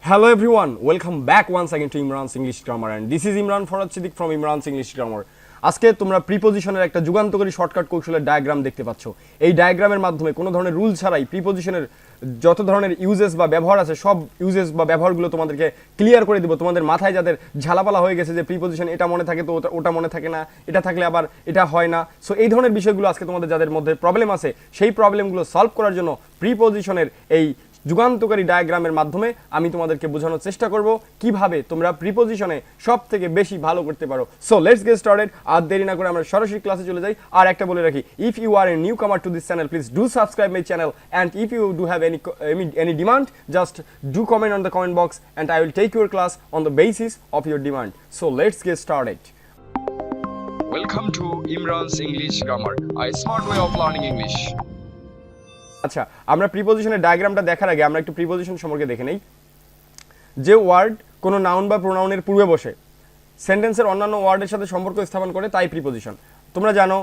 Hello everyone, welcome back once again to Imran's English Grammar, and this is Imran Farad Siddiq from Imran's English Grammar. আজকে তোমরা প্রিপজিশনের একটা যুগান্তকারী shortcut কৌশলের diagram দেখতে পাচ্ছ। এই ডায়াগ্রামের মাধ্যমে কোনো ধরনের রুল ছাড়াই প্রিপজিশনের যত ধরনের ইউজেস বা ব্যবহার আছে সব ইউজেস বা ব্যবহারগুলো তোমাদেরকে ক্লিয়ার করে দিব। তোমাদের মাথায় যাদের ঝালাপালা হয়ে গেছে যে প্রিপজিশন এটা মনে থাকে তো ওটা মনে থাকে না, এটা থাকলে আবার এটা হয় না, সো এই ধরনের বিষয়গুলো আজকে তোমাদের যাদের মধ্যে প্রবলেম আছে সেই প্রবলেমগুলো সলভ করার জন্য প্রিপজিশনের এই যুগান্তকারী ডায়াগ্রামের মাধ্যমে আমি তোমাদেরকে বোঝানোর চেষ্টা করব কিভাবে তোমরা প্রিপজিশনে সবথেকে বেশি ভালো করতে পারো। So let's get started. আর দেরি না করে আমরা সরাসরি ক্লাসে চলে যাই। আর একটা বলে রাখি, if you are a newcomer to this channel, please do subscribe my channel, and if you do have any demand, just do comment on the comment box and I will take your class on the basis of your demand. So let's get started. Welcome to Imran's English Grammar, a smart way of learning English. আচ্ছা, আমরা প্রিপজিশনের ডায়াগ্রামটা দেখার আগে আমরা একটু preposition সম্পর্কে দেখে নেই। যে ওয়ার্ড কোনো নাউন বা প্রোনাউনের পূর্বে বসে সেন্টেন্সের অন্যান্য ওয়ার্ডের সাথে সম্পর্ক স্থাপন করে তাই প্রিপজিশন। তোমরা জানো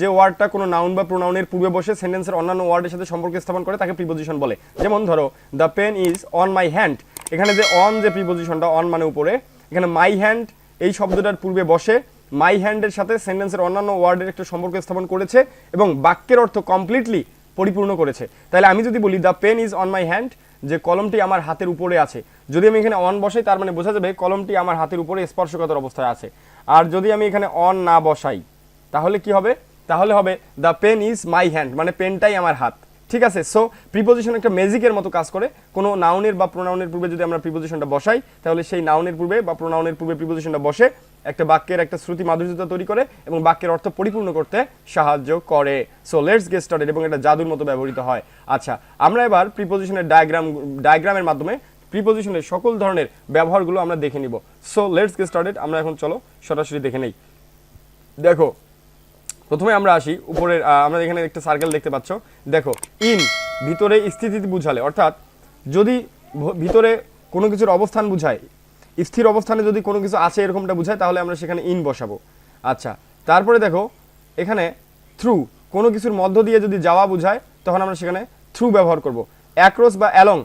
যে ওয়ার্ডটা কোনো নাউন বা প্রোনাউনের পূর্বে বসে সেন্টেন্সের অন্যান্য ওয়ার্ডের সাথে সম্পর্ক স্থাপন করে তাকে প্রিপজিশন বলে। যেমন ধরো, the pen is on my hand. এখানে যে অন যে প্রিপজিশনটা, অন মানে উপরে, এখানে মাই হ্যান্ড এই শব্দটার পূর্বে বসে মাই হ্যান্ডের সাথে সেন্টেন্সের অন্যান্য ওয়ার্ডের একটা সম্পর্ক স্থাপন করেছে এবং বাক্যের অর্থ কমপ্লিটলি পরিপূর্ণ করেছে। তাহলে আমি যদি বলি the pen is on my hand, যে কলমটি আমার হাতের উপরে আছে, যদি আমি এখানে অন বসাই তার মানে বোঝা যাবে কলমটি আমার হাতের উপরে স্পর্শকাতর অবস্থায় আছে। আর যদি আমি এখানে অন না বসাই তাহলে কি হবে? তাহলে হবে the pen is my hand, মানে পেনটাই আমার হাত। ঠিক আছে? সো প্রিপজিশন একটা ম্যাজিকের মতো কাজ করে। কোনো নাউনের বা প্রোনাউনের পূর্বে যদি আমরা প্রিপজিশনটা বসাই তাহলে সেই নাউনের পূর্বে বা প্রোনাউনের পূর্বে প্রিপজিশনটা বসে একটা বাক্যের একটা শ্রুতি মাধুর্যতা তৈরি করে এবং বাক্যের অর্থ পরিপূর্ণ করতে সাহায্য করে। সো লেটস গেট স্টার্টেড, এবং এটা জাদুর মতো ব্যবহৃত হয়। আচ্ছা, আমরা এবার প্রিপজিশনের ডায়াগ্রামের মাধ্যমে প্রিপজিশনের সকল ধরনের ব্যবহারগুলো আমরা দেখে নিব। So let's get started. আমরা এখন চলো সরাসরি দেখে নেই। দেখো, প্রথমে আমরা আসি উপরের, আমরা এখানে একটা সার্কেল দেখতে পাচ্ছ। দেখো, ইন ভিতরে স্থিতি বুঝালে, অর্থাৎ যদি ভিতরে কোনো কিছুর অবস্থান বুঝায়, স্থির অবস্থানে যদি কোনো কিছু আছে এরকমটা বুঝায় তাহলে আমরা সেখানে ইন বসাবো। আচ্ছা, তারপরে দেখো এখানে থ্রু, কোনো কিছুর মধ্য দিয়ে যদি যাওয়া বুঝায় তখন আমরা সেখানে থ্রু ব্যবহার করব। অ্যাক্রস বা অ্যালং,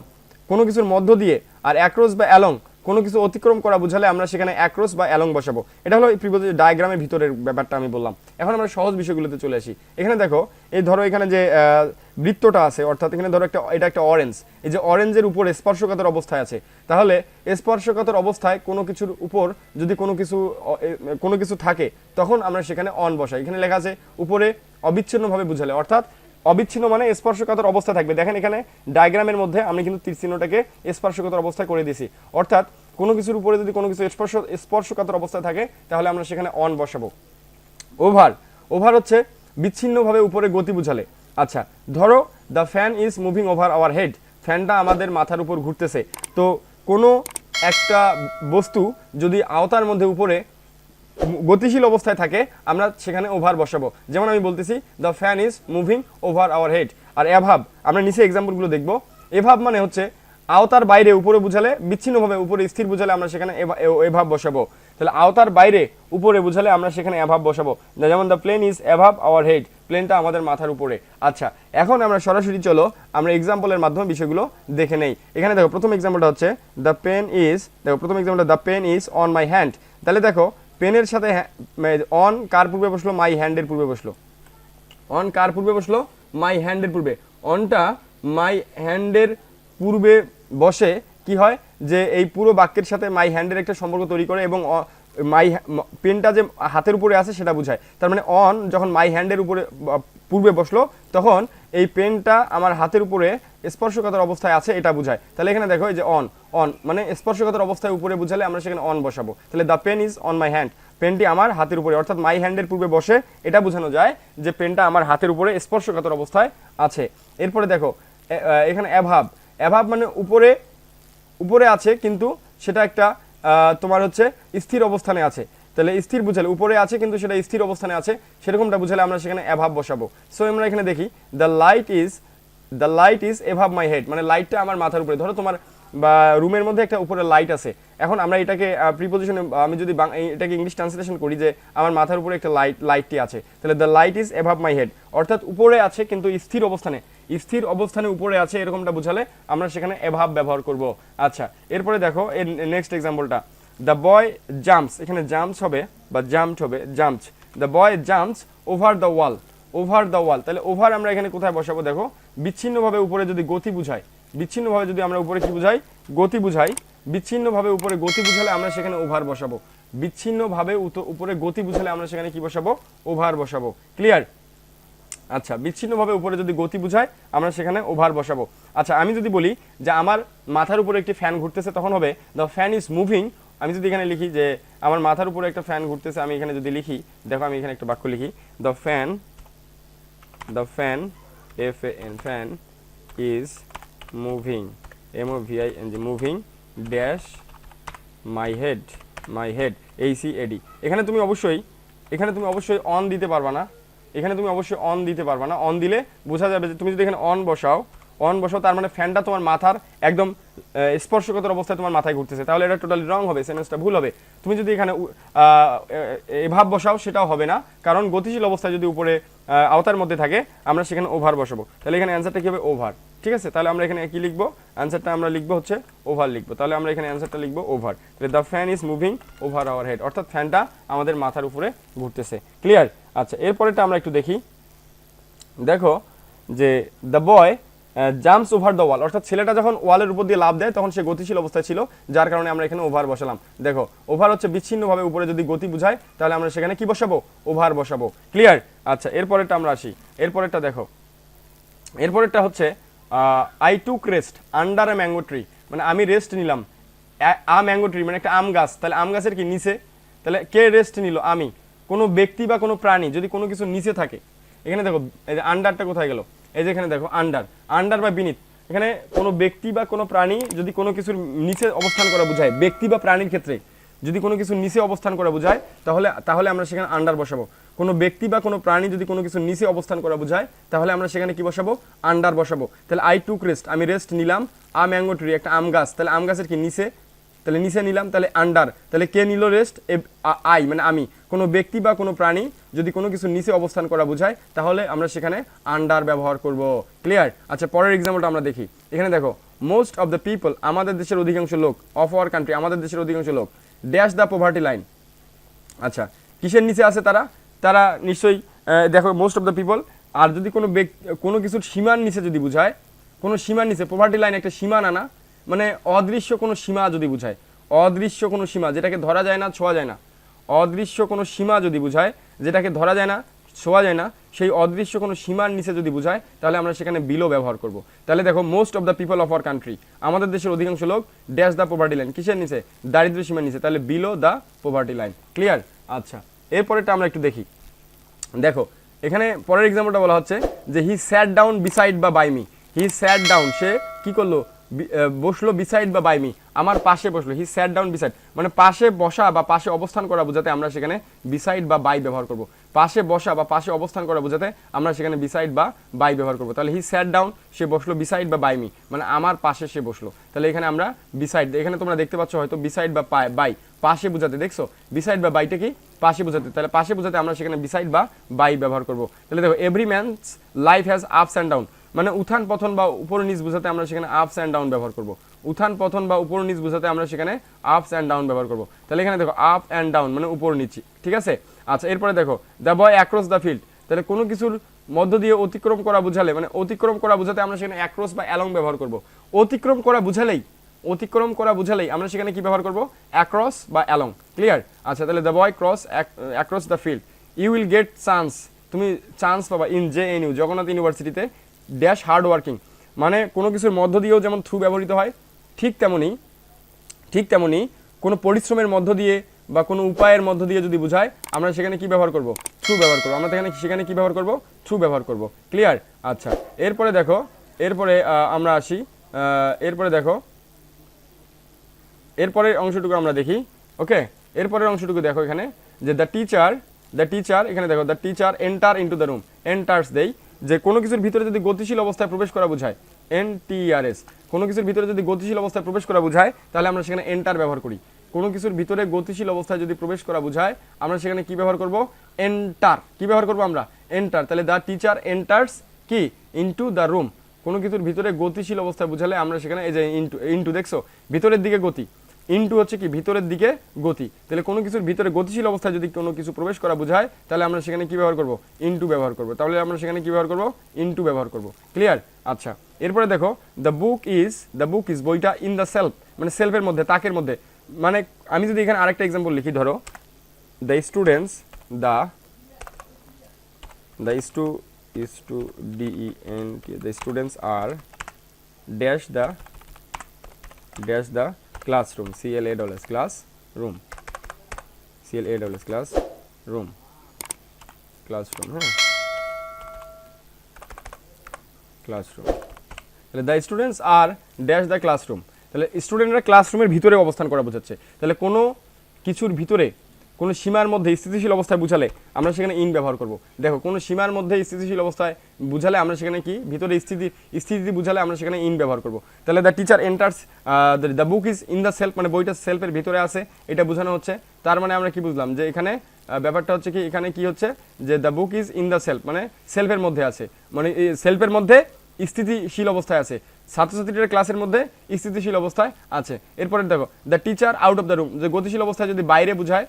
কোনো কিছুর মধ্য দিয়ে, আর অ্যাক্রস বা অ্যালং কোনো কিছু অতিক্রম করা বুঝালে আমরা সেখানে অ্যাক্রস বা অ্যালং বসাবো। এটা হলো প্রিপজিশন ডায়াগ্রামের ভিতরের ব্যাপারটা আমি বললাম। এখন আমরা সহজ বিষয়গুলোতে চলে আসি। এখানে দেখো, এই ধরো এখানে যে বৃত্তটা আছে, অর্থাৎ এখানে ধরো এটা একটা অরেঞ্জ, এই যে অরেঞ্জের উপর স্পর্শকাতর অবস্থায় আছে, তাহলে স্পর্শকাতর অবস্থায় কোনো কিছুর উপর যদি কোনো কিছু থাকে তখন আমরা সেখানে অন বসাই। এখানে লেখা আছে উপরে অবিচ্ছিন্নভাবে বুঝালে, অর্থাৎ অবিচ্ছিন্ন মানে স্পর্শকাতর অবস্থা থাকবে। দেখেন এখানে ডায়াগ্রামের মধ্যে আমি কিন্তু তীর চিহ্নটাকে স্পর্শকাতর অবস্থায় করে দিয়েছি, অর্থাৎ কোনো কিছুর উপরে যদি কোনো কিছু স্পর্শকাতর অবস্থায় থাকে তাহলে আমরা সেখানে অন বসাবো। ওভার হচ্ছে বিচ্ছিন্নভাবে উপরে গতি বুঝালে। আচ্ছা, ধরো the fan is moving over our head, ফ্যানটা আমাদের মাথার উপর ঘুরতেছে। তো কোনো একটা বস্তু যদি আওতার মধ্যে উপরে গতিশীল অবস্থায় থাকে আমরা সেখানে ওভার বসাবো। যেমন আমি বলতেছি the fan is moving over our head. আর অ্যাভাব, আমরা নিচে এক্সাম্পলগুলো দেখবো। এভাব মানে হচ্ছে আওতার বাইরে উপরে বুঝালে, বিচ্ছিন্নভাবে উপরে স্থির বুঝালে আমরা সেখানে এভাব বসাবো। তাহলে আওতার বাইরে উপরে বুঝালে আমরা সেখানে অ্যাভাব বসাবো। যেমন the plane is above our head, প্লেনটা আমাদের মাথার উপরে। আচ্ছা, এখন আমরা সরাসরি চলো আমরা এক্সাম্পলের মাধ্যমে বিষয়গুলো দেখে নেই। এখানে দেখো প্রথম এক্সাম্পলটা হচ্ছে দ্য পেন ইজ, দেখো প্রথম এক্সাম্পলটা the pen is on my hand. তাহলে দেখো পেনের সাথে অন কার পূর্বে বসলো? মাই হ্যান্ডের পূর্বে বসলো। অন কার পূর্বে বসলো? মাই হ্যান্ডের পূর্বে। অনটা মাই হ্যান্ডের পূর্বে বসে কি হয় যে এই পুরো বাক্যের সাথে মাই হ্যান্ডের একটা সম্পর্ক তৈরি করে এবং পেনটা যে হাতের উপরে আছে সেটা বোঝায়। তার মানে অন যখন মাই হ্যান্ডের উপরে পূর্বে বসলো তখন এই পেনটা আমার হাতের উপরে স্পর্শকাতর অবস্থায় আছে এটা বোঝায়। তাহলে এখানে দেখো এই যে অন মানে স্পর্শকাতর অবস্থায় উপরে বুঝালে আমরা সেখানে অন বসাবো। তাহলে the pen is on my hand, পেনটি আমার হাতের উপরে, অর্থাৎ মাই হ্যান্ডের পূর্বে বসে এটা বোঝানো যায় যে পেনটা আমার হাতের উপরে স্পর্শকাতর অবস্থায় আছে। এরপরে দেখো এখানে অ্যাভাব মানে উপরে আছে কিন্তু সেটা একটা তোমার হচ্ছে স্থির অবস্থানে আছে। তাহলে স্থির বুঝালে উপরে আছে কিন্তু সেটা স্থির অবস্থানে আছে, সেরকমটা বুঝালে আমরা সেখানে অ্যাভাব বসাবো। সো আমরা এখানে দেখি the light is অ্যাভাব my head, মানে লাইটটা আমার মাথার উপরে। ধরো তোমার বা রুমের মধ্যে একটা উপরে লাইট আছে, এখন আমরা এটাকে প্রিপজিশনে আমি যদি এটাকে ইংলিশ ট্রান্সলেশন করি যে আমার মাথার উপরে একটা লাইটটি আছে, তাহলে the light is অ্যাভাব my head, অর্থাৎ উপরে আছে কিন্তু স্থির অবস্থানে। স্থির অবস্থানে উপরে আছে এরকমটা বোঝালে আমরা সেখানে অ্যাভাব ব্যবহার করব। আচ্ছা, এরপরে দেখো এর নেক্সট এক্সাম্পলটা, দ্য বয় জাম্পস, এখানে জাম্পস হবে বা জাম্পড হবে, jumps, the boy jumps over the wall, over the wall, তাহলে ওভার আমরা এখানে কোথায় বসাবো দেখো, বিচ্ছিন্নভাবে উপরে যদি গতি বুঝাই, বিচ্ছিন্নভাবে যদি আমরা উপরে কি বুঝাই, গতি বুঝাই, বিচ্ছিন্নভাবে উপরে গতি বুঝালে আমরা সেখানে ওভার বসাবো, বিচ্ছিন্নভাবে উপরে গতি বুঝালে আমরা সেখানে কি বসাবো, ওভার বসাবো। ক্লিয়ার? আচ্ছা, বিচ্ছিন্নভাবে উপরে যদি গতি বুঝায় আমরা সেখানে ওভার বসাবো। আচ্ছা, আমি যদি বলি যে আমার মাথার উপরে একটি ফ্যান ঘুরতেছে, তখন হবে দ্য ফ্যান ইজ মুভিং। আমি যদি এখানে লিখি যে আমার মাথার উপরে একটা ফ্যান ঘুরতেছে, আমি এখানে যদি লিখি, দেখো আমি এখানে একটা বাক্য লিখি, the fan FAN fan is moving, MOVING, moving dash my head, ACAD। এখানে তুমি অবশ্যই অন দিতে পারবা না, এখানে তুমি অবশ্যই অন দিতে পারবা না। অন দিলে বোঝা যাবে যে তুমি যদি এখানে অন বসাও তার মানে ফ্যানটা তোমার মাথার একদম স্পর্শকাতর অবস্থায় তোমার মাথায় ঘুরতেছে, তাহলে এটা টোটালি রং হবে, সেন্টেন্সটা ভুল হবে। তুমি যদি এখানে এভাব বসাও সেটাও হবে না, কারণ গতিশীল অবস্থায় যদি উপরে আওতার মধ্যে থাকে আমরা সেখানে ওভার বসাবো, তাহলে এখানে অ্যান্সারটা কি হবে, ওভার। ঠিক আছে, তাহলে আমরা এখানে কি লিখবো, অ্যান্সারটা আমরা লিখবো হচ্ছে ওভার লিখবো, তাহলে আমরা এখানে অ্যান্সারটা লিখবো over. The fan is moving over our head, অর্থাৎ ফ্যানটা আমাদের মাথার উপরে ঘুরতেছে। ক্লিয়ার? আচ্ছা, এরপরেটা আমরা একটু দেখি, দেখো যে the boy jumps over the wall, অর্থাৎ ছেলেটা যখন ওয়ালের উপর দিয়ে লাফ দেয় তখন সে গতিশীল অবস্থায় ছিল, যার কারণে আমরা এখানে ওভার বসালাম। দেখো, ওভার হচ্ছে বিচ্ছিন্নভাবে উপরে যদি গতি বুঝায় তাহলে আমরা সেখানে কি বসাবো, ওভার বসাবো। ক্লিয়ার? আচ্ছা, এরপরেরটা আমরা আসি, এরপরেরটা দেখো, এরপরেরটা হচ্ছে I took rest under a mango tree, মানে আমি রেস্ট নিলাম ম্যাঙ্গো ট্রি মানে একটা আম গাছ, তাহলে আম গাছের কি নিচে, তাহলে কে রেস্ট নিল, আমি। কোনো ব্যক্তি বা কোনো প্রাণী যদি কোনো কিছু নিচে থাকে, এখানে দেখো এই যে আন্ডারটা কোথায় গেল, এই যে এখানে দেখো আন্ডার বা বিনিথ, এখানে কোনো ব্যক্তি বা কোনো প্রাণী যদি কোনো কিছুর নিচে অবস্থান করা বোঝায়, ব্যক্তি বা প্রাণীর ক্ষেত্রে যদি কোনো কিছু নিচে অবস্থান করা বোঝায় তাহলে আমরা সেখানে আন্ডার বসাবো। কোনো ব্যক্তি বা কোনো প্রাণী যদি কোনো কিছু নিচে অবস্থান করা বোঝায় তাহলে আমরা সেখানে কি বসাবো, আন্ডার বসাবো। তাহলে আই টুক রেস্ট, আমি রেস্ট নিলাম ম্যাঙ্গো ট্রি, একটা আম গাছ, তাহলে আম গাছের কি নিচে, তাহলে নিচে নিলাম, তাহলে আন্ডার, তাহলে কে নিল রেস্ট, আই মানে আমি। কোনো ব্যক্তি বা কোনো প্রাণী যদি কোনো কিছু নিচে অবস্থান করা বোঝায় তাহলে আমরা সেখানে আন্ডার ব্যবহার করব। ক্লিয়ার? আচ্ছা, পরের এক্সাম্পলটা আমরা দেখি, এখানে দেখো মোস্ট অফ দ্য পিপল, আমাদের দেশের অধিকাংশ লোক, অফ আওয়ার কান্ট্রি, আমাদের দেশের অধিকাংশ লোক, ড্যাশ দ্য পভার্টি লাইন। আচ্ছা, কিসের নিচে আছে তারা নিশ্চয়ই দেখো মোস্ট অফ দ্য পিপল, আর যদি কোনো কিছুর সীমার নিচে যদি বুঝায়, কোনো সীমার নিচে, পভার্টি লাইন একটা সীমানা না, মানে অদৃশ্য কোনো সীমা যদি বুঝায়, অদৃশ্য কোনো সীমা যেটাকে ধরা যায় না, ছোঁয়া যায় না, অদৃশ্য কোনো সীমা যদি বুঝায় যেটাকে ধরা যায় না, ছোঁয়া যায় না, সেই অদৃশ্য কোনো সীমার নিচে যদি বুঝায় তাহলে আমরা সেখানে বিলো ব্যবহার করব। তাহলে দেখো most of the people of our country, আমাদের দেশের অধিকাংশ লোক, ড্যাশ দ্য পভার্টি লাইন, কিসের নিচে, দারিদ্র্য সীমার নিচে, তাহলে below the poverty line. Clear? আচ্ছা, এরপরেটা আমরা একটু দেখি, দেখো এখানে পরের এক্সাম্পলটা বলা হচ্ছে যে হি স্যাট ডাউন বিসাইড বা by me, he sat down, সে কি করলো, বসলো, বিসাইড বা বাই মি, আমার পাশে বসলো, হি স্যাট ডাউন বিসাইড, মানে পাশে বসা বা পাশে অবস্থান করা বোঝাতে আমরা সেখানে বিসাইড বা বাই ব্যবহার করব। পাশে বসা বা পাশে অবস্থান করা বোঝাতে আমরা সেখানে বিসাইড বা বাই ব্যবহার করব। তাহলে হি স্যাট ডাউন, সে বসলো, বিসাইড বা বাই মি মানে আমার পাশে সে বসলো, তাহলে এখানে আমরা বিসাইড, এখানে তোমরা দেখতে পাচ্ছ হয়তো বিসাইড বা বাই, পাশে বোঝাতে, দেখছো বিসাইড বা বাইটা কি, পাশে বোঝাতে, তাহলে পাশে বোঝাতে আমরা সেখানে বিসাইড বা বাই ব্যবহার করব। তাহলে দেখো every man's life has ups and down, মানে উত্থান পতন বা উপর নিচ বোঝাতে আমরা সেখানে আপস অ্যান্ড ডাউন ব্যবহার করব। উত্থান পতন বা উপর নিচ বোঝাতে আমরা সেখানে আপস অ্যান্ড ডাউন ব্যবহার করব। তাহলে এখানে দেখো আপ অ্যান্ড ডাউন মানে উপর নিচে। ঠিক আছে? আচ্ছা, এরপরে দেখো the boy across the field, তাহলে কোনো কিছুর মধ্য দিয়ে অতিক্রম করা বোঝালে, মানে অতিক্রম করা বোঝাতে আমরা সেখানে অ্যাক্রস বা অ্যালং ব্যবহার করব। অতিক্রম করা বুঝালেই আমরা সেখানে কি ব্যবহার করব, অ্যাক্রস বা অ্যালং। ক্লিয়ার? আচ্ছা, তাহলে the boy across the field, you will get chance, তুমি চান্স পাবা ইন JNU জগন্নাথ ইউনিভার্সিটিতে, ড্যাশ হার্ড ওয়ার্কিং, মানে কোনো কিছুর মধ্য দিয়েও যেমন থ্রু ব্যবহৃত হয় ঠিক তেমনি কোনো পরিশ্রমের মধ্য দিয়ে বা কোনো উপায়ের মধ্য দিয়ে যদি বোঝায় আমরা সেখানে কি ব্যবহার করব, থ্রু ব্যবহার করব। আমরা সেখানে কি ব্যবহার করব, থ্রু ব্যবহার করব। ক্লিয়ার? আচ্ছা, এরপরে দেখো, আমরা আসি, এরপরে দেখো এরপরের অংশটুকু আমরা দেখি। ওকে, এরপরের অংশটুকু দেখো এখানে যে দ্য টিচার, এখানে দেখো the teacher enter into the room, enters দেই, যে কোনো কিছুর ভিতরে যদি গতিশীল অবস্থায় প্রবেশ করা বোঝায়, NTRS, কোনো কিছুর ভিতরে যদি গতিশীল অবস্থায় প্রবেশ করা বোঝায় তাহলে আমরা সেখানে এন্টার ব্যবহার করি। কোনো কিছুর ভিতরে গতিশীল অবস্থায় যদি প্রবেশ করা বোঝায় আমরা সেখানে কি ব্যবহার করব, এন্টার। কি ব্যবহার করব আমরা, এন্টার। তাহলে দ্য টিচার এন্টার্স কি, ইনটু দ্য রুম, কোনো কিছুর ভিতরে গতিশীল অবস্থায় বোঝালে আমরা সেখানে এই যে ইনটু ইনটু দেখছো ভিতরের দিকে গতি, ইনটু হচ্ছে কি ভিতরের দিকে গতি, তাহলে কোনো কিছুর ভিতরে গতিশীল অবস্থায় যদি কোনো কিছু প্রবেশ করা বোঝায় তাহলে আমরা সেখানে কি ব্যবহার করব, ইনটু ব্যবহার করব। তাহলে আমরা সেখানে কি ব্যবহার করব, ইনটু ব্যবহার করব। ক্লিয়ার? আচ্ছা, এরপরে দেখো দ্য বুক ইজ বইটা ইন দ্য সেলফ, মানে সেলফের মধ্যে, তাকের মধ্যে। মানে আমি যদি এখানে আরেকটা এক্সাম্পল লিখি, ধরো the students the students are dash the classroom, class classroom, হ্যাঁ, ক্লাসরুম। তাহলে the students are dash the classroom, তাহলে স্টুডেন্টরা ক্লাসরুমের ভিতরে অবস্থান করা বোঝাচ্ছে। তাহলে কোনো কিছুর ভিতরে কোনো সীমার মধ্যে স্থিতিশীল অবস্থায় বুঝালে আমরা সেখানে ইন ব্যবহার করব। দেখো কোনো সীমার মধ্যে স্থিতিশীল অবস্থায় বুঝালে আমরা সেখানে কি, ভিতরে স্থিতি বুঝালে আমরা সেখানে ইন ব্যবহার করব। তাহলে the teacher enters the book is in the self, মানে বইটা সেলফের ভিতরে আছে, এটা বোঝানো হচ্ছে। তার মানে আমরা কি বুঝলাম, যে এখানে ব্যাপারটা হচ্ছে কি, এখানে কি হচ্ছে যে the book is in the self, মানে সেলফের মধ্যে আছে, মানে সেলফের মধ্যে স্থিতিশীল অবস্থায় আছে, ছাত্রছাত্রীরা ক্লাসের মধ্যে স্থিতিশীল অবস্থায় আছে। এরপরে দেখো the teacher out of the room, যে গতিশীল অবস্থায় যদি বাইরে বোঝায়,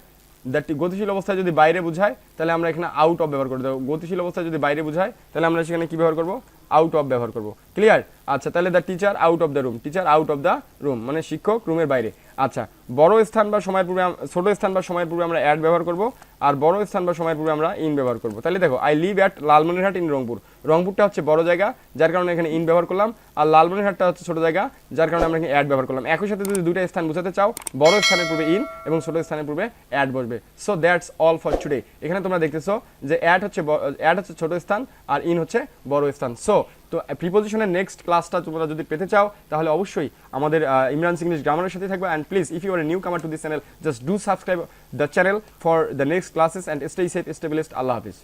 গতিশীল অবস্থায় যদি বাইরে বোঝায় তাহলে আমরা এখানে আউট অফ ব্যবহার করে দেবো। গতিশীল অবস্থায় যদি বাইরে বোঝায় তাহলে আমরা সেখানে কি ব্যবহার করব, আউট অফ ব্যবহার করব। ক্লিয়ার? আচ্ছা, তাহলে the teacher out of the room, teacher out of the room মানে শিক্ষক রুমের বাইরে। আচ্ছা, বড় স্থান বা সময়ের পূর্বে, ছোট স্থান বা সময়ের পূর্বে আমরা অ্যাড ব্যবহার করব, আর বড় স্থান বা সময়ের পূর্বে আমরা ইন ব্যবহার করব। তাহলে দেখো I live at Lalmonirhat in Rangpur, রংপুরটা হচ্ছে বড় জায়গা যার কারণে এখানে ইন ব্যবহার করলাম, আর লালমনিরহাটটা হচ্ছে ছোট জায়গা যার কারণে আমরা এখানে অ্যাড ব্যবহার করলাম। একই সাথে যদি দুইটা স্থান বোঝাতে চাও, বড় স্থানের পূর্বে ইন এবং ছোট স্থানের পূর্বে অ্যাড বসবে। So that's all for today. এখানে তোমরা দেখতেছো যে অ্যাড হচ্ছে ছোট স্থান আর ইন হচ্ছে বড় স্থান। সো তো প্রিপোজিশনের নেক্সট ক্লাসটা তোমরা যদি পেতে চাও তাহলে অবশ্যই আমাদের ইমরানস ইংলিশ গ্রামারের সাথে থাকবে। And please if you are a newcomer to this channel, just do subscribe the channel for the next classes and stay safe, stay blessed. আল্লাহ হাফিজ।